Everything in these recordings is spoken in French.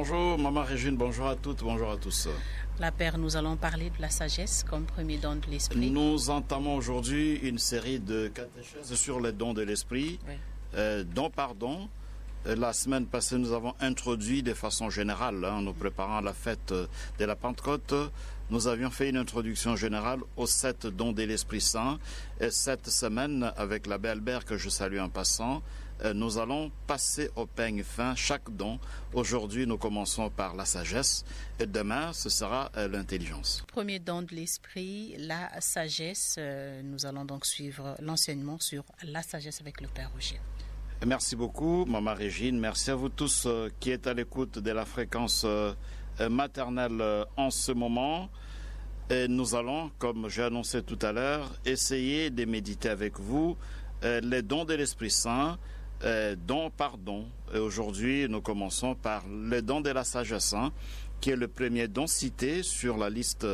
Bonjour Maman Régine, bonjour à toutes, bonjour à tous. La Père, nous allons parler de la sagesse comme premier don de l'Esprit. Nous entamons aujourd'hui une série de catéchèses sur les dons de l'Esprit, don par don. La semaine passée, nous avons introduit de façon générale, en nous préparant à la fête de la Pentecôte, nous avions fait une introduction générale aux 7 dons de l'Esprit Saint. Et cette semaine, avec l'abbé Albert, que je salue en passant, nous allons passer au peigne fin chaque don. Aujourd'hui, nous commençons par la sagesse et demain, ce sera l'intelligence. Premier don de l'Esprit, la sagesse. Nous allons donc suivre l'enseignement sur la sagesse avec le Père Roger. Merci beaucoup, Maman Régine. Merci à vous tous qui êtes à l'écoute de la fréquence maternelle en ce moment. Et nous allons, comme j'ai annoncé tout à l'heure, essayer de méditer avec vous les dons de l'Esprit Saint, don par don. Et aujourd'hui, nous commençons par le don de la sagesse, qui est le premier don cité sur la liste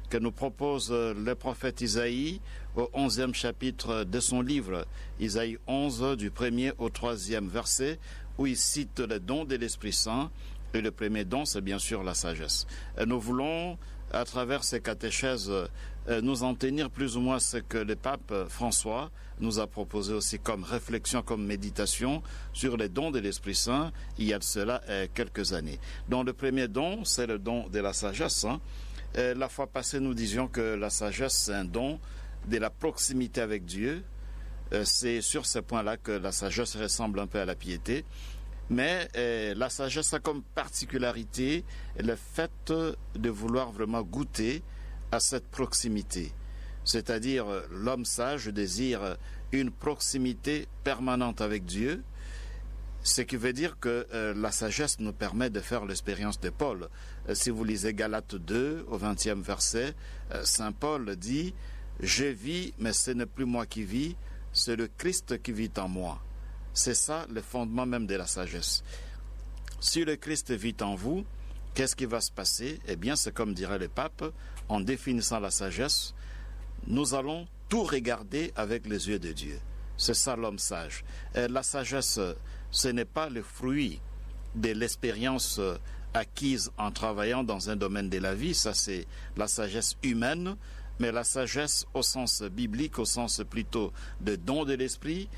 que nous propose le prophète Isaïe au 11e chapitre de son livre, Isaïe 11, du 1er au 3e verset, où il cite le don de l'Esprit Saint. Et le premier don, c'est bien sûr la sagesse. Et nous voulons, à travers ces catéchèses, nous en tenir plus ou moins ce que le pape François nous a proposé aussi comme réflexion, comme méditation sur les dons de l'Esprit Saint il y a de cela quelques années. Donc le premier don, c'est le don de la sagesse. La fois passée, nous disions que la sagesse, c'est un don de la proximité avec Dieu. C'est sur ce point-là que la sagesse ressemble un peu à la piété. Mais la sagesse a comme particularité le fait de vouloir vraiment goûter à cette proximité. C'est-à-dire, l'homme sage désire une proximité permanente avec Dieu, ce qui veut dire que la sagesse nous permet de faire l'expérience de Paul. Si vous lisez Galates 2, au 20e verset, Saint Paul dit « Je vis, mais ce n'est plus moi qui vis, c'est le Christ qui vit en moi ». C'est ça le fondement même de la sagesse. Si le Christ vit en vous, qu'est-ce qui va se passer? Eh bien, c'est comme dirait le pape, en définissant la sagesse, nous allons tout regarder avec les yeux de Dieu. C'est ça l'homme sage. Et la sagesse, ce n'est pas le fruit de l'expérience acquise en travaillant dans un domaine de la vie, ça c'est la sagesse humaine, mais la sagesse au sens biblique, au sens plutôt de don de l'esprit,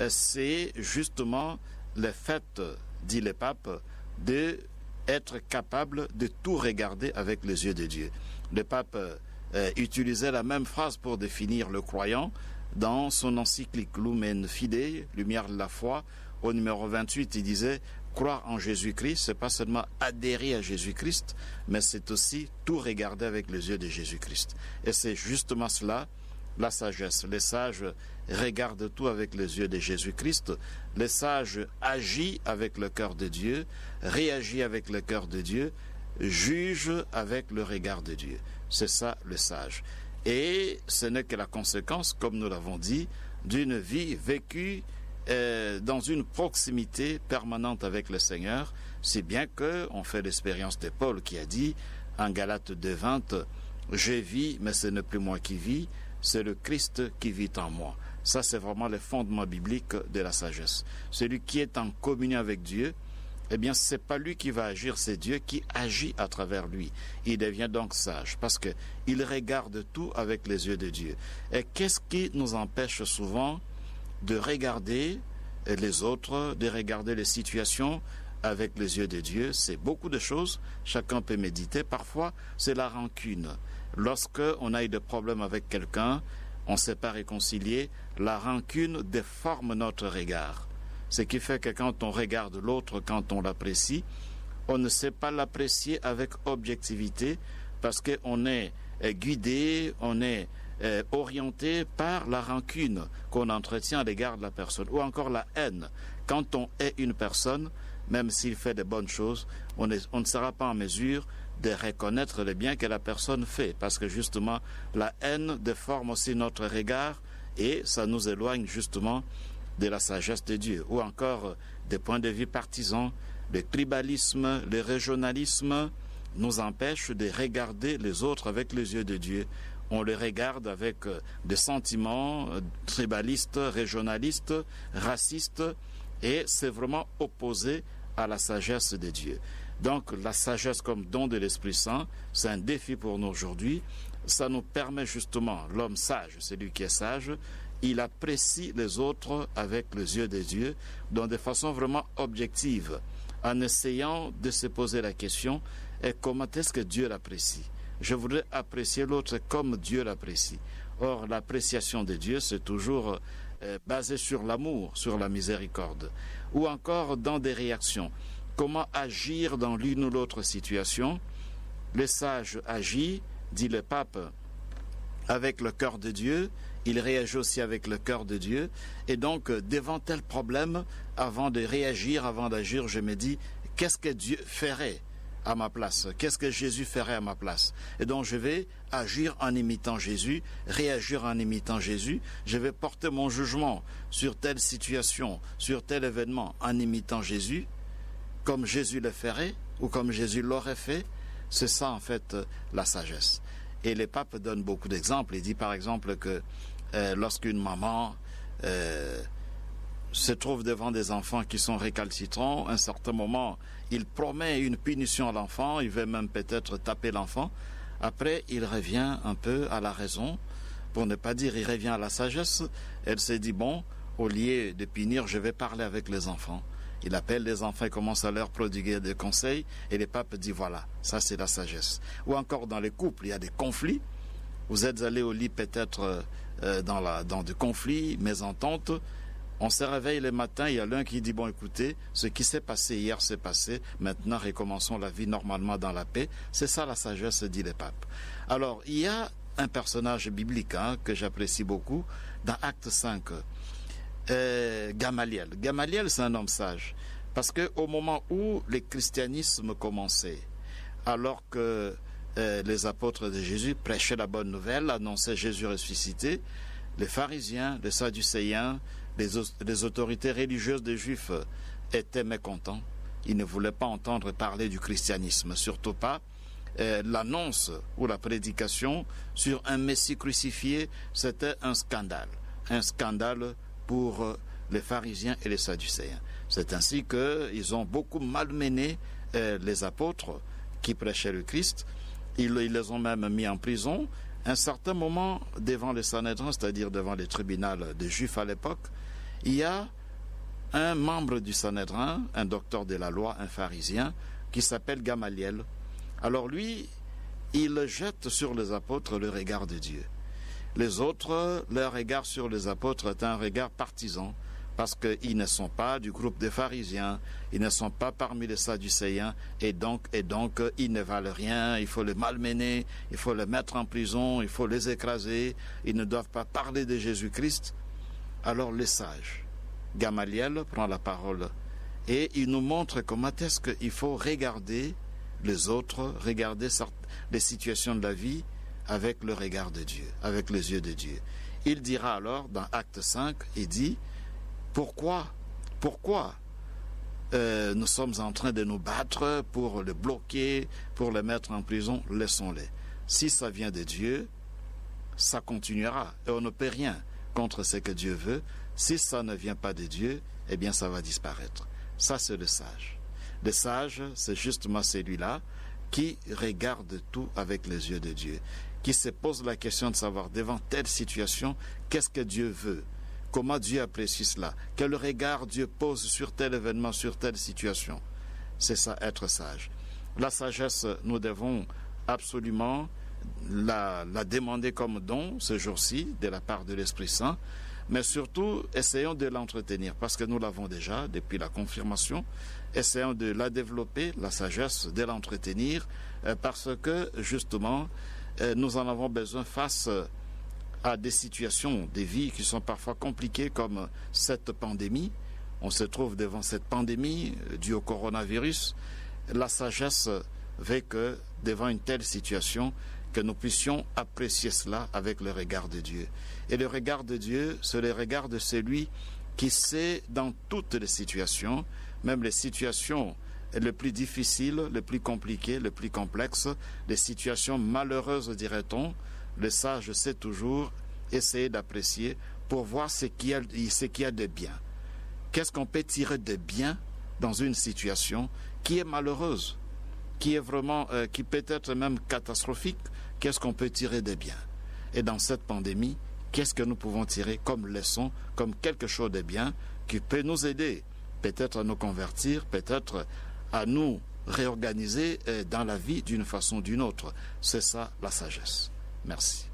c'est justement le fait, dit le pape, d'être capable de tout regarder avec les yeux de Dieu. Le pape utilisait la même phrase pour définir le croyant dans son encyclique Lumen Fidei, Lumière de la foi, au numéro 28, il disait « Croire en Jésus-Christ, c'est pas seulement adhérer à Jésus-Christ, mais c'est aussi tout regarder avec les yeux de Jésus-Christ. » Et c'est justement cela, la sagesse. Les sages regardent tout avec les yeux de Jésus-Christ. Les sages agissent avec le cœur de Dieu, réagissent avec le cœur de Dieu, jugent avec le regard de Dieu. C'est ça le sage. Et ce n'est que la conséquence, comme nous l'avons dit, d'une vie vécue dans une proximité permanente avec le Seigneur, si bien qu'on fait l'expérience de Paul qui a dit en Galates 2:20, « Je vis, mais ce n'est plus moi qui vis, c'est le Christ qui vit en moi. » Ça, c'est vraiment le fondement biblique de la sagesse. Celui qui est en communion avec Dieu, eh bien, c'est pas lui qui va agir, c'est Dieu qui agit à travers lui. Il devient donc sage parce que il regarde tout avec les yeux de Dieu. Et qu'est-ce qui nous empêche souvent de regarder les autres, de regarder les situations avec les yeux de Dieu? C'est beaucoup de choses, chacun peut méditer. Parfois, c'est la rancune. Lorsque on a eu des problèmes avec quelqu'un, on ne s'est pas réconcilié, la rancune déforme notre regard. Ce qui fait que quand on regarde l'autre, quand on l'apprécie, on ne sait pas l'apprécier avec objectivité parce qu'on est guidé, on est orienté par la rancune qu'on entretient à l'égard de la personne, ou encore la haine. Quand on hait une personne, même s'il fait de bonnes choses, on ne sera pas en mesure de reconnaître le bien que la personne fait, parce que justement la haine déforme aussi notre regard et ça nous éloigne justement de la sagesse de Dieu, ou encore des points de vue partisans. Le tribalisme, le régionalisme nous empêchent de regarder les autres avec les yeux de Dieu. On les regarde avec des sentiments tribalistes, régionalistes, racistes, et c'est vraiment opposé à la sagesse de Dieu. Donc la sagesse comme don de l'Esprit Saint, c'est un défi pour nous aujourd'hui. Ça nous permet justement, l'homme sage, celui qui est sage, il apprécie les autres avec les yeux de Dieu, donc de façon vraiment objective, en essayant de se poser la question, et comment est-ce que Dieu l'apprécie? Je voudrais apprécier l'autre comme Dieu l'apprécie. Or, l'appréciation de Dieu, c'est toujours basé sur l'amour, sur la miséricorde, ou encore dans des réactions. Comment agir dans l'une ou l'autre situation? Le sage agit, dit le pape, avec le cœur de Dieu, il réagit aussi avec le cœur de Dieu, et donc devant tel problème, avant de réagir, avant d'agir, je me dis, qu'est-ce que Dieu ferait à ma place? Qu'est-ce que Jésus ferait à ma place? Et donc je vais agir en imitant Jésus, réagir en imitant Jésus, je vais porter mon jugement sur telle situation, sur tel événement en imitant Jésus, comme Jésus le ferait, ou comme Jésus l'aurait fait. C'est ça en fait la sagesse. Et le pape donne beaucoup d'exemples. Il dit par exemple que lorsqu'une maman se trouve devant des enfants qui sont récalcitrants, à un certain moment, il promet une punition à l'enfant, il veut même peut-être taper l'enfant. Après, il revient un peu à la raison, pour ne pas dire il revient à la sagesse. Elle s'est dit, bon, au lieu de punir, je vais parler avec les enfants. Il appelle les enfants et commence à leur prodiguer des conseils, et le pape dit, voilà, ça c'est la sagesse. Ou encore dans les couples, il y a des conflits. Vous êtes allé au lit peut-être dans des conflits, mésententes. On se réveille le matin, il y a l'un qui dit, bon écoutez, ce qui s'est passé hier s'est passé, maintenant recommençons la vie normalement dans la paix. C'est ça la sagesse, dit le pape. Alors, il y a un personnage biblique que j'apprécie beaucoup dans Acte 5, Gamaliel. Gamaliel, c'est un homme sage, parce qu'au moment où le christianisme commençait, alors que les apôtres de Jésus prêchaient la bonne nouvelle, annonçaient Jésus ressuscité, les pharisiens, les sadducéens, les autorités religieuses des Juifs étaient mécontents. Ils ne voulaient pas entendre parler du christianisme, surtout pas l'annonce ou la prédication sur un Messie crucifié. C'était un scandale pour les pharisiens et les sadducéens. C'est ainsi qu'ils ont beaucoup malmené les apôtres qui prêchaient le Christ. Ils les ont même mis en prison. À un certain moment, devant le Sanhédrin, c'est-à-dire devant les tribunaux des Juifs à l'époque, il y a un membre du Sanhédrin, un docteur de la loi, un pharisien, qui s'appelle Gamaliel. Alors lui, il jette sur les apôtres le regard de Dieu. Les autres, leur regard sur les apôtres est un regard partisan, parce qu'ils ne sont pas du groupe des pharisiens, ils ne sont pas parmi les sadducéens, et donc ils ne valent rien, il faut les malmener, il faut les mettre en prison, il faut les écraser, ils ne doivent pas parler de Jésus-Christ. Alors le sage, Gamaliel, prend la parole, et il nous montre comment est-ce qu'il faut regarder les autres, regarder les situations de la vie avec le regard de Dieu, avec les yeux de Dieu. Il dira alors, dans Acte 5, il dit, pourquoi nous sommes en train de nous battre pour le bloquer, pour le mettre en prison? Laissons-les. Si ça vient de Dieu, ça continuera. Et on ne peut rien contre ce que Dieu veut. Si ça ne vient pas de Dieu, eh bien ça va disparaître. Ça, c'est le sage. Le sage, c'est justement celui-là qui regarde tout avec les yeux de Dieu, qui se pose la question de savoir, devant telle situation, qu'est-ce que Dieu veut? Comment Dieu apprécie cela? Quel regard Dieu pose sur tel événement, sur telle situation? C'est ça, être sage. La sagesse, nous devons absolument la demander comme don ce jour-ci de la part de l'Esprit Saint, mais surtout, essayons de l'entretenir, parce que nous l'avons déjà depuis la confirmation. Essayons de la développer, la sagesse, de l'entretenir, parce que justement, nous en avons besoin face à des situations de vie qui sont parfois compliquées, comme cette pandémie. On se trouve devant cette pandémie due au coronavirus. La sagesse veut que, devant une telle situation, que nous puissions apprécier cela avec le regard de Dieu. Et le regard de Dieu, c'est le regard de celui qui sait dans toutes les situations, même les situations les plus difficiles, les plus compliquées, les plus complexes, les situations malheureuses, dirait-on, le sage sait toujours essayer d'apprécier pour voir ce qu'il y a de bien. Qu'est-ce qu'on peut tirer de bien dans une situation qui est malheureuse? qui est vraiment, qui peut être même catastrophique, qu'est-ce qu'on peut tirer des biens? Et dans cette pandémie, qu'est-ce que nous pouvons tirer comme leçon, comme quelque chose de bien qui peut nous aider, peut-être à nous convertir, peut-être à nous réorganiser dans la vie d'une façon ou d'une autre. C'est ça la sagesse. Merci.